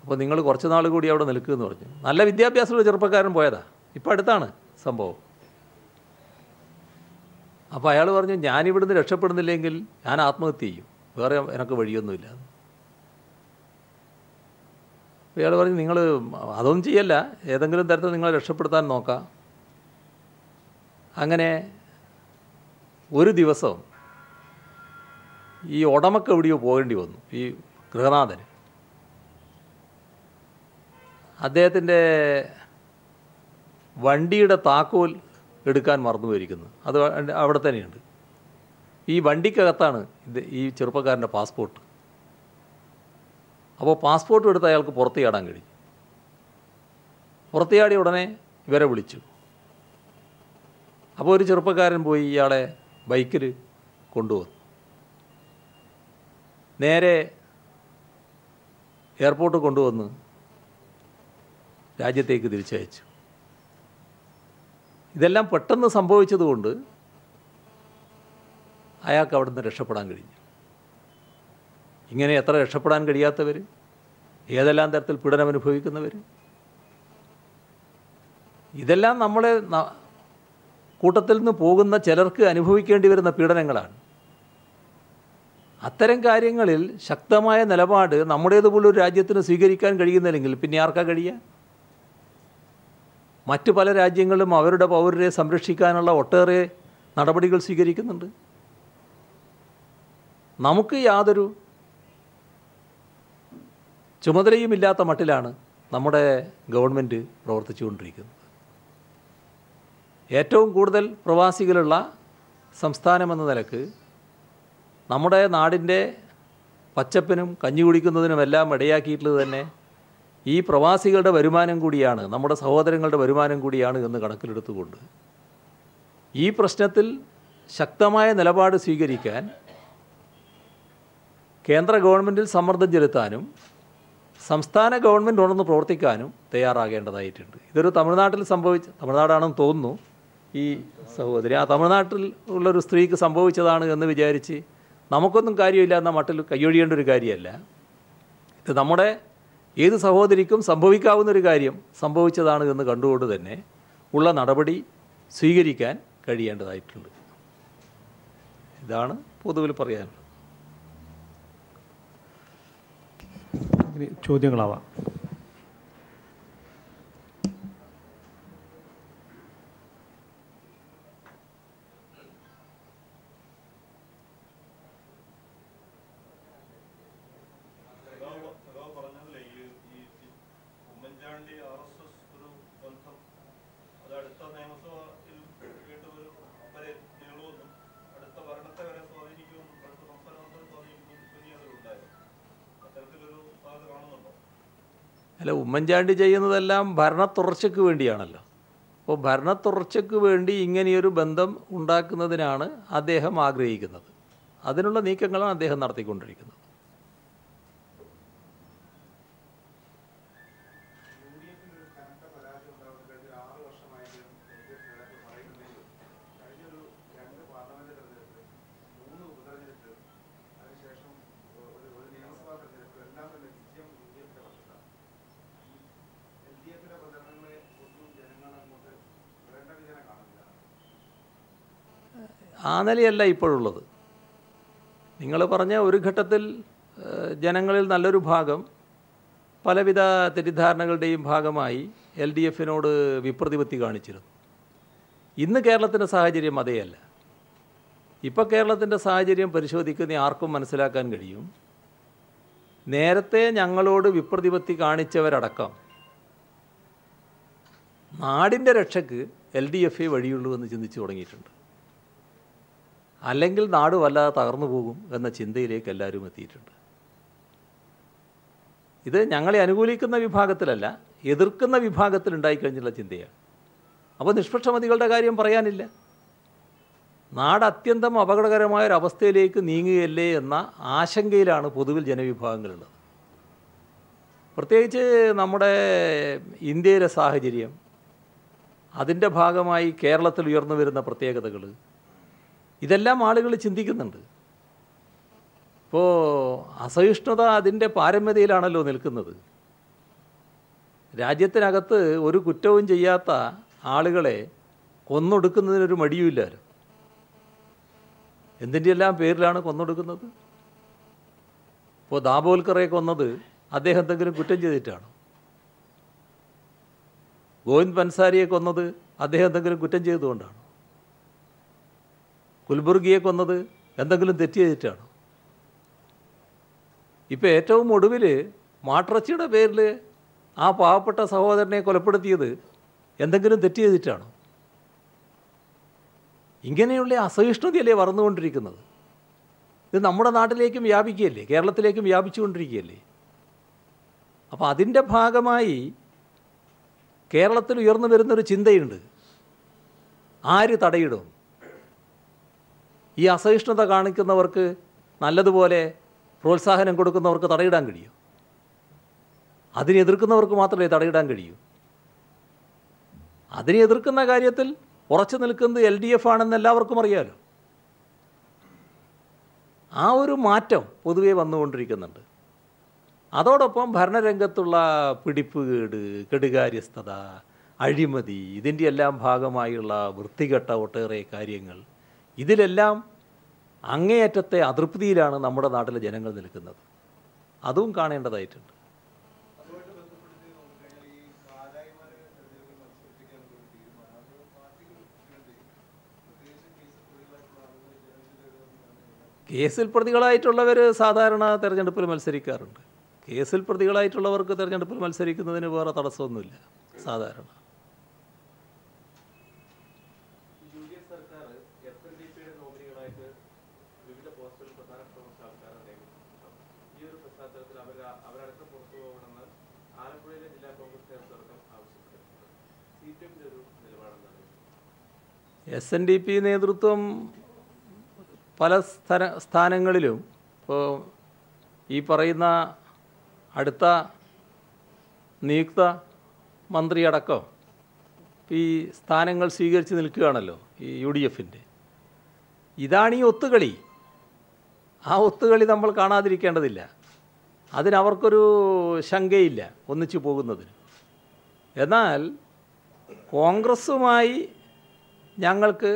അപ്പോൾ നിങ്ങൾ കുറച്ച് നാൾ കൂടി അവിടെ നിൽക്കുമെന്ന് പറഞ്ഞു. നല്ല വിദ്യാഭ്യാസമുള്ള ചെറുപ്പക്കാരൻ പോയതാ, ഇപ്പോൾ അടുത്താണ് സംഭവം. അപ്പോൾ അയാൾ പറഞ്ഞു, ഞാനിവിടുന്ന് രക്ഷപ്പെടുന്നില്ലെങ്കിൽ ഞാൻ ആത്മഹത്യ ചെയ്യും, വേറെ എനിക്ക് വഴിയൊന്നുമില്ല. അപ്പോൾ അയാൾ പറഞ്ഞു, നിങ്ങൾ അതൊന്നും ചെയ്യല്ല, ഏതെങ്കിലും തരത്തിൽ നിങ്ങളെ രക്ഷപ്പെടുത്താൻ നോക്കാം. അങ്ങനെ ഒരു ദിവസം ഈ ഉടമക്ക് എവിടെയോ പോകേണ്ടി വന്നു. ഈ ഗൃഹനാഥന് അദ്ദേഹത്തിൻ്റെ വണ്ടിയുടെ താക്കോൽ എടുക്കാൻ മറന്നു പോയിരിക്കുന്നു. അത് അവിടെ തന്നെയുണ്ട്. ഈ വണ്ടിക്കകത്താണ് ഈ ചെറുപ്പക്കാരൻ്റെ പാസ്പോർട്ട്. അപ്പോൾ പാസ്പോർട്ട് എടുത്ത് അയാൾക്ക് പുറത്ത് ചാടാൻ കഴിഞ്ഞു. പുറത്ത് ചാടിയ ഉടനെ ഇവരെ വിളിച്ചു. അപ്പോൾ ഒരു ചെറുപ്പക്കാരൻ പോയി ഇയാളെ ബൈക്കിൽ കൊണ്ടുവന്നു. നേരെ എയർപോർട്ട് കൊണ്ടുവന്ന് രാജ്യത്തേക്ക് തിരിച്ചയച്ചു. ഇതെല്ലാം പെട്ടെന്ന് സംഭവിച്ചതുകൊണ്ട് അയാൾക്ക് അവിടെ നിന്ന് രക്ഷപ്പെടാൻ കഴിഞ്ഞു. ഇങ്ങനെ എത്ര രക്ഷപ്പെടാൻ കഴിയാത്തവർ, ഏതെല്ലാം തരത്തിൽ പീഡനം അനുഭവിക്കുന്നവർ, ഇതെല്ലാം നമ്മളെ കൂട്ടത്തിൽ നിന്ന് പോകുന്ന ചിലർക്ക് അനുഭവിക്കേണ്ടി വരുന്ന പീഡനങ്ങളാണ്. അത്തരം കാര്യങ്ങളിൽ ശക്തമായ നിലപാട് നമ്മുടേതുപോലൊരു രാജ്യത്തിന് സ്വീകരിക്കാൻ കഴിയുന്നില്ലെങ്കിൽ പിന്നെ ആർക്കാ കഴിയുക? മറ്റു പല രാജ്യങ്ങളും അവരുടെ പൗരരെ സംരക്ഷിക്കാനുള്ള ഒട്ടേറെ നടപടികൾ സ്വീകരിക്കുന്നുണ്ട്. നമുക്ക് യാതൊരു ചുമതലയുമില്ലാത്ത മട്ടിലാണ് നമ്മുടെ ഗവൺമെൻറ് പ്രവർത്തിച്ചുകൊണ്ടിരിക്കുന്നത്. ഏറ്റവും കൂടുതൽ പ്രവാസികളുള്ള സംസ്ഥാനമെന്ന നിലക്ക് നമ്മുടെ നാടിൻ്റെ പച്ചപ്പിനും കഞ്ഞി കുടിക്കുന്നതിനുമെല്ലാം ഇടയാക്കിയിട്ടുള്ളത് തന്നെ ഈ പ്രവാസികളുടെ വരുമാനം കൂടിയാണ്, നമ്മുടെ സഹോദരങ്ങളുടെ വരുമാനം കൂടിയാണ് എന്ന് കണക്കിലെടുത്തുകൊണ്ട് ഈ പ്രശ്നത്തിൽ ശക്തമായ നിലപാട് സ്വീകരിക്കാൻ കേന്ദ്ര ഗവൺമെൻറ്റിൽ സമ്മർദ്ദം ചെലുത്താനും സംസ്ഥാന ഗവൺമെൻറ് ഉണർന്ന് പ്രവർത്തിക്കാനും തയ്യാറാകേണ്ടതായിട്ടുണ്ട്. ഇതൊരു തമിഴ്നാടാണെന്ന് തോന്നുന്നു ഈ സഹോദരി, ആ തമിഴ്നാട്ടിൽ ഉള്ളൊരു സ്ത്രീക്ക് സംഭവിച്ചതാണ് എന്ന് വിചാരിച്ച് നമുക്കൊന്നും കാര്യമില്ല എന്ന മട്ടിൽ കൈയൊഴിയേണ്ട ഒരു കാര്യമല്ല. ഇത് നമ്മുടെ ഏത് സഹോദരിക്കും സംഭവിക്കാവുന്നൊരു കാര്യം സംഭവിച്ചതാണ് എന്ന് കണ്ടുകൊണ്ട് തന്നെ ഉള്ള നടപടി സ്വീകരിക്കാൻ കഴിയേണ്ടതായിട്ടുണ്ട്. ഇതാണ് പൊതുവിൽ പറയാനുള്ളത്. ചോദ്യങ്ങളാവാം. അല്ല, ഉമ്മൻചാണ്ടി ചെയ്യുന്നതെല്ലാം ഭരണത്തുടർച്ചയ്ക്ക് വേണ്ടിയാണല്ലോ. അപ്പോൾ ഭരണത്തുടർച്ചയ്ക്ക് വേണ്ടി ഇങ്ങനെയൊരു ബന്ധം ഉണ്ടാക്കുന്നതിനാണ് അദ്ദേഹം ആഗ്രഹിക്കുന്നത്. അതിനുള്ള നീക്കങ്ങളാണ് അദ്ദേഹം നടത്തിക്കൊണ്ടിരിക്കുന്നത്. ആ നിലയല്ല ഇപ്പോഴുള്ളത്. നിങ്ങൾ പറഞ്ഞ ഒരു ഘട്ടത്തിൽ ജനങ്ങളിൽ നല്ലൊരു ഭാഗം പലവിധ തെറ്റിദ്ധാരണകളുടെയും ഭാഗമായി LDFിനോട് വിപ്രതിപത്തി കാണിച്ചിരുന്നു. ഇന്ന് കേരളത്തിൻ്റെ സാഹചര്യം അതേയല്ല. ഇപ്പോൾ കേരളത്തിൻ്റെ സാഹചര്യം പരിശോധിക്കുന്ന ആർക്കും മനസ്സിലാക്കാൻ കഴിയും, നേരത്തെ ഞങ്ങളോട് വിപ്രതിപത്തി കാണിച്ചവരടക്കം നാടിൻ്റെ രക്ഷയ്ക്ക് LDFേ വഴിയുള്ളൂ എന്ന് ചിന്തിച്ചു തുടങ്ങിയിട്ടുണ്ട്. അല്ലെങ്കിൽ നാട് വല്ലാതെ തകർന്നു പോകും എന്ന ചിന്തയിലേക്ക് എല്ലാവരും എത്തിയിട്ടുണ്ട്. ഇത് ഞങ്ങളെ അനുകൂലിക്കുന്ന വിഭാഗത്തിലല്ല, എതിർക്കുന്ന വിഭാഗത്തിൽ ഉണ്ടായിക്കഴിഞ്ഞുള്ള ചിന്തയാണ്. അപ്പോൾ നിഷ്പക്ഷമതികളുടെ കാര്യം പറയാനില്ല. നാട് അത്യന്തം അപകടകരമായൊരവസ്ഥയിലേക്ക് നീങ്ങുകയല്ലേ എന്ന ആശങ്കയിലാണ് പൊതുവിൽ ജനവിഭാഗങ്ങളുള്ളത്. പ്രത്യേകിച്ച് നമ്മുടെ ഇന്ത്യയിലെ സാഹചര്യം, അതിൻ്റെ ഭാഗമായി കേരളത്തിൽ ഉയർന്നു വരുന്ന പ്രത്യേകതകൾ, ഇതെല്ലാം ആളുകൾ ചിന്തിക്കുന്നുണ്ട്. ഇപ്പോൾ അസഹിഷ്ണുത അതിൻ്റെ പാരമ്യതയിലാണല്ലോ നിൽക്കുന്നത്. രാജ്യത്തിനകത്ത് ഒരു കുറ്റവും ചെയ്യാത്ത ആളുകളെ കൊന്നൊടുക്കുന്നതിനൊരു മടിയുമില്ലല്ലോ. എന്തിൻ്റെയെല്ലാം പേരിലാണ് കൊന്നൊടുക്കുന്നത്? ഇപ്പോൾ ദാബോൽക്കറെ കൊന്നത് അദ്ദേഹം എന്തെങ്കിലും കുറ്റം ചെയ്തിട്ടാണ്? ഗോവിന്ദ് പൻസാരിയെ കൊന്നത് അദ്ദേഹം എന്തെങ്കിലും കുറ്റം ചെയ്തുകൊണ്ടാണ്? കുൽബുർഗിയെ കൊന്നത് എന്തെങ്കിലും തെറ്റ് ചെയ്തിട്ടാണ്? ഇപ്പോൾ ഏറ്റവും ഒടുവിൽ മാട്ടിറച്ചിയുടെ പേരിൽ ആ പാവപ്പെട്ട സഹോദരനെ കൊലപ്പെടുത്തിയത് എന്തെങ്കിലും തെറ്റ് ചെയ്തിട്ടാണോ? ഇങ്ങനെയുള്ള അസഹിഷ്ണുതയല്ലേ വളർന്നുകൊണ്ടിരിക്കുന്നത്. ഇത് നമ്മുടെ നാട്ടിലേക്കും വ്യാപിക്കുകയല്ലേ, കേരളത്തിലേക്കും വ്യാപിച്ചുകൊണ്ടിരിക്കുകയല്ലേ. അപ്പോൾ അതിൻ്റെ ഭാഗമായി കേരളത്തിൽ ഉയർന്നു വരുന്നൊരു ചിന്തയുണ്ട്, ആര് തടയിടും? ഈ അസഹിഷ്ണുത കാണിക്കുന്നവർക്ക്, നല്ലതുപോലെ പ്രോത്സാഹനം കൊടുക്കുന്നവർക്ക് തടയിടാൻ കഴിയും? അതിനെ എതിർക്കുന്നവർക്ക് മാത്രമേ തടയിടാൻ കഴിയൂ. അതിനെ എതിർക്കുന്ന കാര്യത്തിൽ ഉറച്ചു നിൽക്കുന്നത് LDF ആണെന്ന് എല്ലാവർക്കും അറിയാമല്ലോ. ആ ഒരു മാറ്റം പൊതുവെ വന്നുകൊണ്ടിരിക്കുന്നുണ്ട്. അതോടൊപ്പം ഭരണരംഗത്തുള്ള പിടിപ്പുകേട്, കെടുകാര്യസ്ഥത, അഴിമതി, ഇതിൻ്റെ എല്ലാം ഭാഗമായുള്ള വൃത്തികെട്ട ഒട്ടേറെ കാര്യങ്ങൾ, ഇതിലെല്ലാം അങ്ങേയറ്റത്തെ അതൃപ്തിയിലാണ് നമ്മുടെ നാട്ടിലെ ജനങ്ങൾ നിൽക്കുന്നത്. അതും കാണേണ്ടതായിട്ടുണ്ട്. കേസിൽ പ്രതികളായിട്ടുള്ളവർ സാധാരണ തിരഞ്ഞെടുപ്പിൽ മത്സരിക്കാറുണ്ട്. കേസിൽ പ്രതികളായിട്ടുള്ളവർക്ക് തിരഞ്ഞെടുപ്പിൽ മത്സരിക്കുന്നതിന് വേറെ തടസ്സമൊന്നുമില്ല സാധാരണ. SNDP നേതൃത്വം പല സ്ഥാനങ്ങളിലും ഇപ്പോൾ ഈ പറയുന്ന അടുത്ത നിയുക്ത മന്ത്രിയടക്കം ഈ സ്ഥാനങ്ങൾ സ്വീകരിച്ച് നിൽക്കുകയാണല്ലോ ഈ UDFൻ്റെ. ഇതാണ് ഈ ഒത്തുകളി. ആ ഒത്തുകളി നമ്മൾ കാണാതിരിക്കേണ്ടതില്ല. അതിനവർക്കൊരു ശങ്കയില്ല ഒന്നിച്ചു പോകുന്നതിന്. എന്നാൽ കോൺഗ്രസ്സുമായി ഞങ്ങൾക്ക്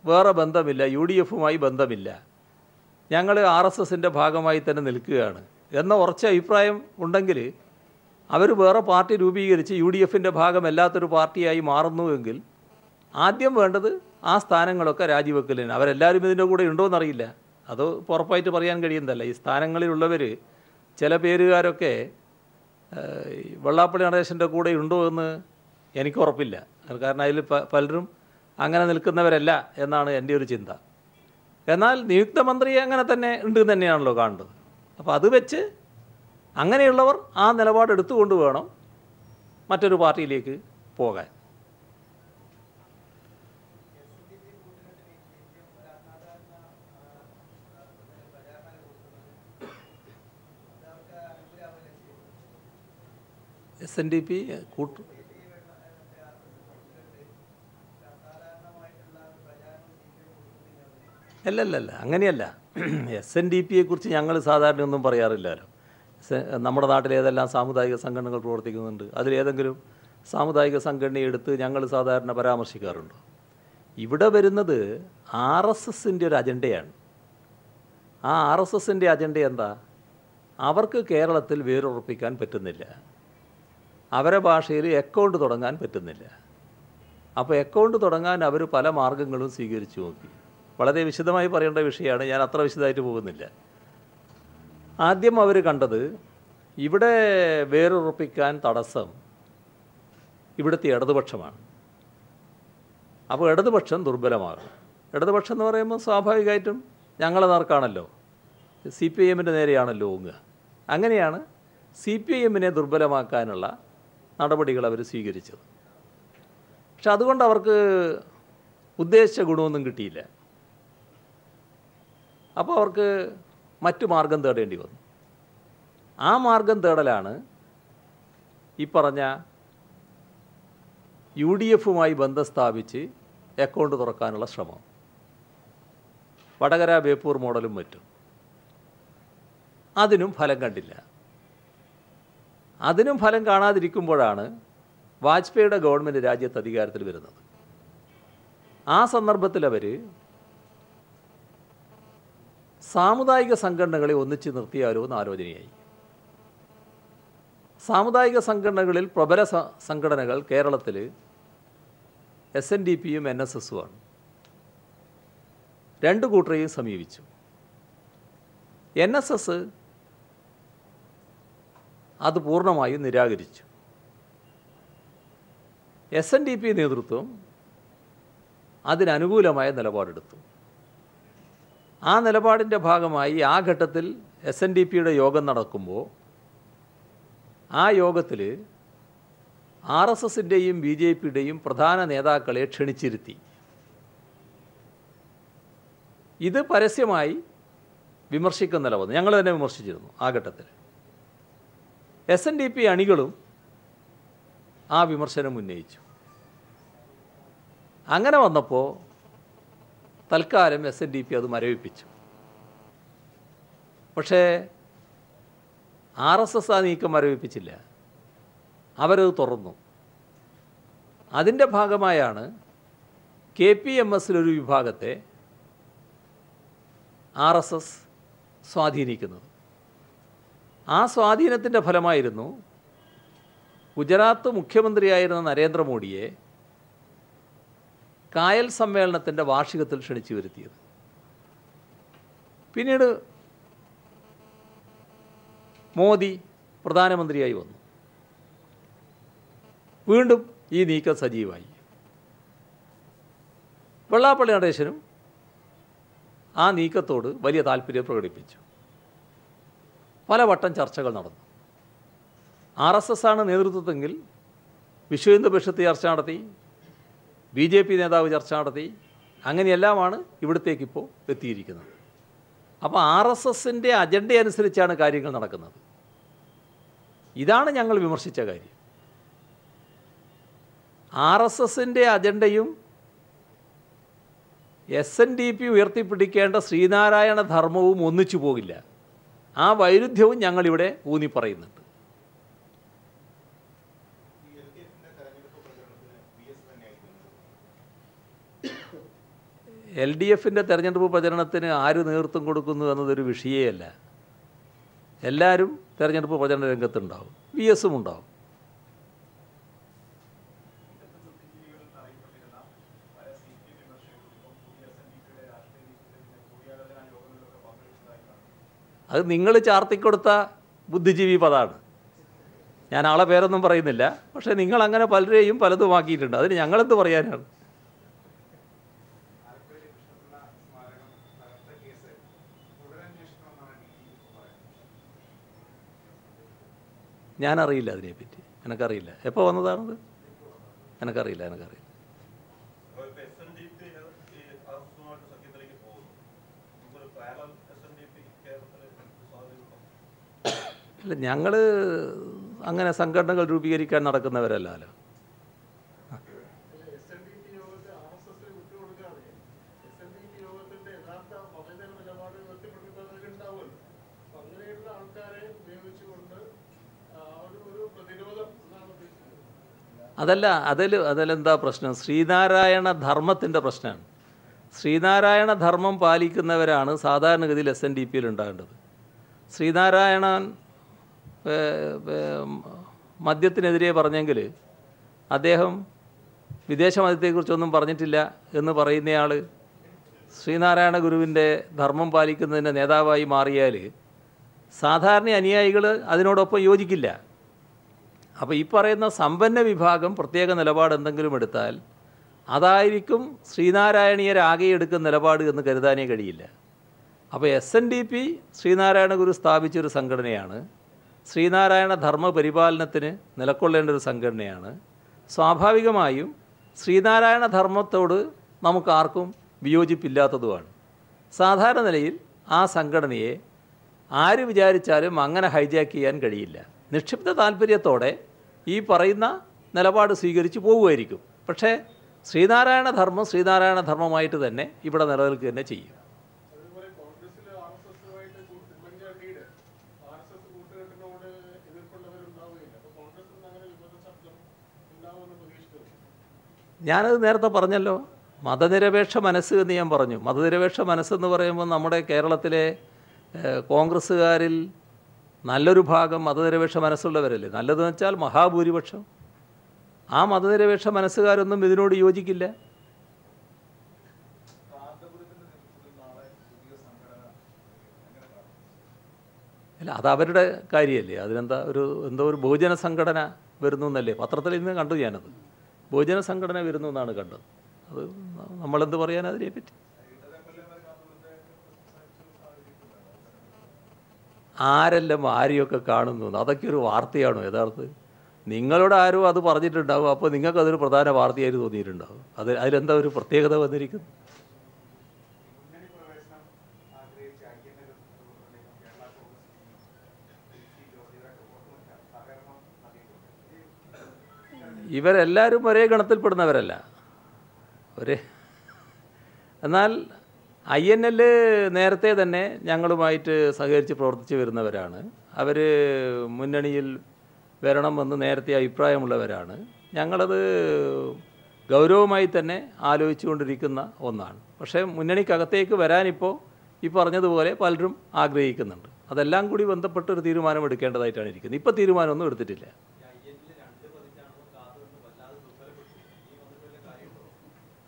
വേറെ ബന്ധമില്ല, UDFുമായി ബന്ധമില്ല, ഞങ്ങൾ RSSൻ്റെ ഭാഗമായി തന്നെ നിൽക്കുകയാണ് എന്ന ഉറച്ച അഭിപ്രായം ഉണ്ടെങ്കിൽ അവർ വേറെ പാർട്ടി രൂപീകരിച്ച് UDFൻ്റെ ഭാഗമല്ലാത്തൊരു പാർട്ടിയായി മാറുന്നുവെങ്കിൽ ആദ്യം വേണ്ടത് ആ സ്ഥാനങ്ങളൊക്കെ രാജിവെക്കലിന്. അവരെല്ലാവരും ഇതിൻ്റെ കൂടെ ഉണ്ടോ എന്നറിയില്ല, അത് ഉറപ്പായിട്ട് പറയാൻ കഴിയുന്നതല്ല. ഈ സ്ഥാനങ്ങളിലുള്ളവർ ചില പേരുകാരൊക്കെ വെള്ളാപ്പള്ളി നടേശൻ്റെ കൂടെ ഉണ്ടോ എന്ന് എനിക്ക് ഉറപ്പില്ല. കാരണം അതിൽ പലരും അങ്ങനെ നിൽക്കുന്നവരല്ല എന്നാണ് എൻ്റെ ഒരു ചിന്ത. എന്നാൽ നിയുക്ത മന്ത്രി അങ്ങനെ തന്നെ ഉണ്ട് തന്നെയാണല്ലോ കാണേണ്ടത്. അപ്പോൾ അത് വെച്ച് അങ്ങനെയുള്ളവർ ആ നിലപാടെടുത്തുകൊണ്ട് വേണം മറ്റൊരു പാർട്ടിയിലേക്ക് പോകാൻ. SNDP കൂട്ടു അല്ലല്ല, അങ്ങനെയല്ല. SNDPയെക്കുറിച്ച് ഞങ്ങൾ സാധാരണ ഒന്നും പറയാറില്ലല്ലോ. നമ്മുടെ നാട്ടിൽ ഏതെല്ലാം സാമുദായിക സംഘടനകൾ പ്രവർത്തിക്കുന്നുണ്ട്, അതിലേതെങ്കിലും സാമുദായിക സംഘടനയെ എടുത്ത് ഞങ്ങൾ സാധാരണ പരാമർശിക്കാറുണ്ട്. ഇവിടെ വരുന്നത് RSSൻ്റെ ഒരു അജണ്ടയാണ്. ആ RSSൻ്റെ അജണ്ട എന്താ? അവർക്ക് കേരളത്തിൽ വേരുറപ്പിക്കാൻ പറ്റുന്നില്ല, അവരെ ഭാഷയിൽ അക്കൗണ്ട് തുടങ്ങാൻ പറ്റുന്നില്ല. അപ്പോൾ അക്കൗണ്ട് തുടങ്ങാൻ അവർ പല മാർഗങ്ങളും സ്വീകരിച്ചു നോക്കി. വളരെ വിശദമായി പറയേണ്ട വിഷയമാണ്, ഞാൻ അത്ര വിശദമായിട്ട് പോകുന്നില്ല. ആദ്യം അവർ കണ്ടത് ഇവിടെ വേരുറപ്പിക്കാൻ തടസ്സം ഇവിടുത്തെ ഇടതുപക്ഷമാണ്. അപ്പോൾ ഇടതുപക്ഷം ദുർബലമാകും. ഇടതുപക്ഷം എന്ന് പറയുമ്പോൾ സ്വാഭാവികമായിട്ടും ഞങ്ങളെ നേർക്കാണല്ലോ, CPIMൻ്റെ നേരെയാണല്ലോ ഓങ്ങുക. അങ്ങനെയാണ് CPIMനെ ദുർബലമാക്കാനുള്ള നടപടികൾ അവർ സ്വീകരിച്ചത്. പക്ഷെ അതുകൊണ്ട് അവർക്ക് ഉദ്ദേശിച്ച ഗുണമൊന്നും കിട്ടിയില്ല. അപ്പോൾ അവർക്ക് മറ്റു മാർഗം തേടേണ്ടി വന്നു. ആ മാർഗം തേടലാണ് ഈ പറഞ്ഞ UDFുമായി ബന്ധം സ്ഥാപിച്ച് അക്കൗണ്ട് തുറക്കാനുള്ള ശ്രമം. വടകര ബേപ്പൂർ മോഡലും മറ്റും. അതിനും ഫലം കണ്ടില്ല. അതിനും ഫലം കാണാതിരിക്കുമ്പോഴാണ് വാജ്പേയിയുടെ ഗവൺമെൻറ് രാജ്യത്ത് അധികാരത്തിൽ വരുന്നത്. ആ സന്ദർഭത്തിൽ അവർ സാമുദായിക സംഘടനകളെ ഒന്നിച്ച് നിർത്തിയാലോ എന്ന് ആലോചനയായി. സാമുദായിക സംഘടനകളിൽ പ്രബല സംഘടനകൾ കേരളത്തിൽ SNDPയും NSSുമാണ്. രണ്ടു കൂട്ടരെയും സമീപിച്ചു. NSS അത് പൂർണ്ണമായും നിരാകരിച്ചു. SNDP നേതൃത്വം അതിനനുകൂലമായ നിലപാടെടുത്തു. ആ നിലപാടിൻ്റെ ഭാഗമായി ആ ഘട്ടത്തിൽ SNDPയുടെ യോഗം നടക്കുമ്പോൾ ആ യോഗത്തിൽ RSSൻ്റെയും BJPയുടെയും പ്രധാന നേതാക്കളെ ക്ഷണിച്ചിരുത്തി. ഇത് പരസ്യമായി വിമർശിക്കുന്ന നില വന്നു. ഞങ്ങൾ തന്നെ വിമർശിച്ചിരുന്നു ആ ഘട്ടത്തിൽ. SNDP അണികളും ആ വിമർശനം ഉന്നയിച്ചു. അങ്ങനെ വന്നപ്പോൾ തൽക്കാലം SNDP അത് മരവിപ്പിച്ചു. പക്ഷേ RSS ആ നീക്കം മരവിപ്പിച്ചില്ല. അവരത് തുറന്നു. അതിൻ്റെ ഭാഗമായാണ് KPMSലൊരു വിഭാഗത്തെ RSS സ്വാധീനിക്കുന്നത്. ആ സ്വാധീനത്തിൻ്റെ ഫലമായിരുന്നു ഗുജറാത്ത് മുഖ്യമന്ത്രിയായിരുന്ന നരേന്ദ്രമോദിയെ കായൽ സമ്മേളനത്തിൻ്റെ വാർഷികത്തിൽ ക്ഷണിച്ചു വരുത്തിയത്. പിന്നീട് മോദി പ്രധാനമന്ത്രിയായി വന്നു. വീണ്ടും ഈ നീക്കം സജീവമായി. വെള്ളാപ്പള്ളി നടേശനും ആ നീക്കത്തോട് വലിയ താല്പര്യം പ്രകടിപ്പിച്ചു. പലവട്ടം ചർച്ചകൾ നടന്നു. RSS ആണ് നേതൃത്വത്തെങ്കിൽ വിശ്വ ഹിന്ദു പരിഷത്ത് ചർച്ച നടത്തി, BJP നേതാവ് ചർച്ച നടത്തി. അങ്ങനെയെല്ലാമാണ് ഇവിടത്തേക്കിപ്പോൾ എത്തിയിരിക്കുന്നത്. അപ്പോൾ RSSൻ്റെ അജണ്ട അനുസരിച്ചാണ് കാര്യങ്ങൾ നടക്കുന്നത്. ഇതാണ് ഞങ്ങൾ വിമർശിച്ച കാര്യം. RSSൻ്റെ അജണ്ടയും SNDP ഉയർത്തിപ്പിടിക്കേണ്ട ശ്രീനാരായണ ധർമ്മവും ഒന്നിച്ചു പോകില്ല. ആ വൈരുദ്ധ്യവും ഞങ്ങളിവിടെ ഊന്നി പറയുന്നുണ്ട്. LDFിൻ്റെ തെരഞ്ഞെടുപ്പ് പ്രചരണത്തിന് ആര് നേതൃത്വം കൊടുക്കുന്നു എന്നതൊരു വിഷയമല്ല. എല്ലാവരും തെരഞ്ഞെടുപ്പ് പ്രചരണ രംഗത്തുണ്ടാവും. VSും ഉണ്ടാവും. അത് നിങ്ങൾ ചാർത്തിക്കൊടുത്ത ബുദ്ധിജീവി പദമാണ്. ഞാൻ ആളെ പേരൊന്നും പറയുന്നില്ല. പക്ഷേ നിങ്ങളങ്ങനെ പലരെയും പലതുമാക്കിയിട്ടുണ്ട്. അതിന് ഞങ്ങളെന്ത് പറയാനാണ്? ഞാനറിയില്ല അതിനെപ്പറ്റി. എനിക്കറിയില്ല. എപ്പോൾ വന്നതാണത്? എനിക്കറിയില്ല. അല്ല, ഞങ്ങൾ അങ്ങനെ സംഘടനകൾ രൂപീകരിക്കാൻ നടക്കുന്നവരല്ലല്ലോ. അതിലെന്താ പ്രശ്നം? ശ്രീനാരായണ ധർമ്മത്തിൻ്റെ പ്രശ്നമാണ്. ശ്രീനാരായണ ധർമ്മം പാലിക്കുന്നവരാണ് സാധാരണഗതിയിൽ SNDPയിൽ ഉണ്ടാകേണ്ടത്. ശ്രീനാരായണൻ മദ്യത്തിനെതിരെ പറഞ്ഞെങ്കിൽ അദ്ദേഹം വിദേശ മദ്യത്തെക്കുറിച്ചൊന്നും പറഞ്ഞിട്ടില്ല എന്ന് പറയുന്നയാൾ ശ്രീനാരായണ ഗുരുവിൻ്റെ ധർമ്മം പാലിക്കുന്നതിൻ്റെ നേതാവായി മാറിയാൽ സാധാരണ അനുയായികൾ അതിനോടൊപ്പം യോജിക്കില്ല. അപ്പോൾ ഈ പറയുന്ന സമ്പന്ന വിഭാഗം പ്രത്യേക നിലപാട് എന്തെങ്കിലും എടുത്താൽ അതായിരിക്കും ശ്രീനാരായണീയരാകെ എടുക്കുന്ന നിലപാട് എന്ന് കരുതാനേ കഴിയില്ല. അപ്പോൾ SNDP ശ്രീനാരായണ ഗുരു സ്ഥാപിച്ചൊരു സംഘടനയാണ്. ശ്രീനാരായണ ധർമ്മ പരിപാലനത്തിന് നിലകൊള്ളേണ്ട ഒരു സംഘടനയാണ്. സ്വാഭാവികമായും ശ്രീനാരായണ ധർമ്മത്തോട് നമുക്കാർക്കും വിയോജിപ്പില്ലാത്തതുമാണ്. സാധാരണ നിലയിൽ ആ സംഘടനയെ ആര് വിചാരിച്ചാലും അങ്ങനെ ഹൈജാക്ക് ചെയ്യാൻ കഴിയില്ല. നിക്ഷിപ്ത താല്പര്യത്തോടെ ഈ പറയുന്ന നിലപാട് സ്വീകരിച്ച് പോവുമായിരിക്കും. പക്ഷേ ശ്രീനാരായണ ധർമ്മം ശ്രീനാരായണ ധർമ്മമായിട്ട് തന്നെ ഇവിടെ നിലനിൽക്കുക തന്നെ ചെയ്യും. ഞാനത് നേരത്തെ പറഞ്ഞല്ലോ, മതനിരപേക്ഷ മനസ്സ് എന്ന് ഞാൻ പറഞ്ഞു. മതനിരപേക്ഷ മനസ്സെന്ന് പറയുമ്പോൾ നമ്മുടെ കേരളത്തിലെ കോൺഗ്രസ്സുകാരിൽ നല്ലൊരു ഭാഗം മതനിരപേക്ഷ മനസ്സുള്ളവരല്ലേ. നല്ലതെന്ന് വെച്ചാൽ മഹാഭൂരിപക്ഷം. ആ മതനിരപേക്ഷ മനസ്സുകാരൊന്നും ഇതിനോട് യോജിക്കില്ല. അല്ല, അത് അവരുടെ കാര്യമല്ലേ. അതിനെന്താ എന്തോ ഒരു ബഹുജന സംഘടന വരുന്നു എന്നല്ലേ പത്രത്തിൽ ഇന്ന് കണ്ടു. ഞാനത് ബഹുജന സംഘടന വരുന്നു എന്നാണ് കണ്ടത്. അത് നമ്മളെന്ത് പറയാൻ അതിനെപ്പറ്റി? ആരെല്ലാം ആരെയൊക്കെ കാണുന്നു, അതൊക്കെ ഒരു വാർത്തയാണോ യഥാർത്ഥത്തിൽ? നിങ്ങളോട് ആരോ അത് പറഞ്ഞിട്ടുണ്ടാവും. അപ്പോൾ നിങ്ങൾക്കതൊരു പ്രധാന വാർത്തയായിട്ട് തോന്നിയിട്ടുണ്ടാവും. അതിലെന്താ ഒരു പ്രത്യേകത വന്നിരിക്കുന്നു? ഇവരെല്ലാവരും ഒരേ ഗണത്തിൽപ്പെടുന്നവരല്ല. എന്നാൽ INL നേരത്തെ തന്നെ ഞങ്ങളുമായിട്ട് സഹകരിച്ച് പ്രവർത്തിച്ച് വരുന്നവരാണ്. അവർ മുന്നണിയിൽ വരണമെന്ന് നേരത്തെ അഭിപ്രായമുള്ളവരാണ്. ഞങ്ങളത് ഗൗരവമായി തന്നെ ആലോചിച്ചുകൊണ്ടിരിക്കുന്ന ഒന്നാണ്. പക്ഷേ മുന്നണിക്കകത്തേക്ക് വരാനിപ്പോൾ ഈ പറഞ്ഞതുപോലെ പലരും ആഗ്രഹിക്കുന്നുണ്ട്. അതെല്ലാം കൂടി ബന്ധപ്പെട്ടൊരു തീരുമാനമെടുക്കേണ്ടതായിട്ടാണ് ഇരിക്കുന്നത്. ഇപ്പോൾ തീരുമാനമൊന്നും എടുത്തിട്ടില്ല.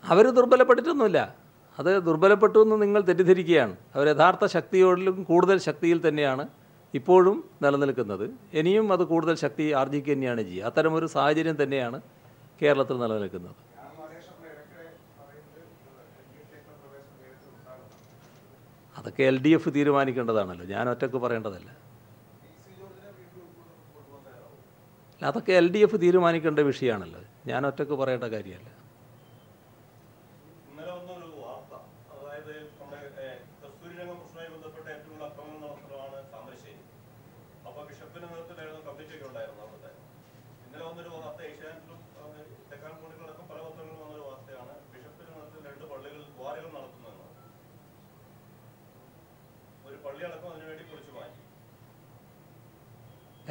അവർ ദുർബലപ്പെട്ടിട്ടൊന്നുമില്ല. അത് ദുർബലപ്പെട്ടു എന്ന് നിങ്ങൾ തെറ്റിദ്ധരിക്കുകയാണ്. അവർ യഥാർത്ഥ ശക്തിയോടിലും കൂടുതൽ ശക്തിയിൽ തന്നെയാണ് ഇപ്പോഴും നിലനിൽക്കുന്നത്. ഇനിയും അത് കൂടുതൽ ശക്തി ആർജിക്കുക തന്നെയാണ് ചെയ്യുക. അത്തരമൊരു സാഹചര്യം തന്നെയാണ് കേരളത്തിൽ നിലനിൽക്കുന്നത്. അതൊക്കെ LDF തീരുമാനിക്കേണ്ടതാണല്ലോ, ഞാൻ ഒറ്റക്ക് പറയേണ്ടതല്ല. അതൊക്കെ LDF തീരുമാനിക്കേണ്ട വിഷയമാണല്ലോ, ഞാൻ ഒറ്റക്ക് പറയേണ്ട കാര്യമല്ല.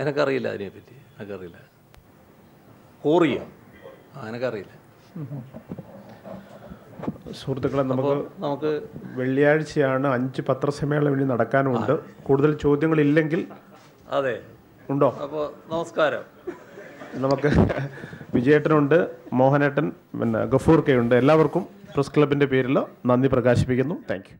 എനിക്കറിയില്ല അതിനെപ്പറ്റി, എനിക്കറിയില്ല. കോറിയ എനിക്കറിയില്ല. സുഹൃത്തുക്കളെ, നമുക്ക് വെള്ളിയാഴ്ചയാണ് 5 പത്രസമ്മേളനം ഇനി നടക്കാനുണ്ട്. കൂടുതൽ ചോദ്യങ്ങളില്ലെങ്കിൽ അതെ ഉണ്ടോ? അപ്പോൾ നമസ്കാരം. നമുക്ക് വിജയേട്ടനുണ്ട്, മോഹനേട്ടൻ, പിന്നെ ഗഫൂർ കെ ഉണ്ട്. എല്ലാവർക്കും പ്രസ് ക്ലബിൻ്റെ പേരിൽ നന്ദി പ്രകാശിപ്പിക്കുന്നു. Thank U.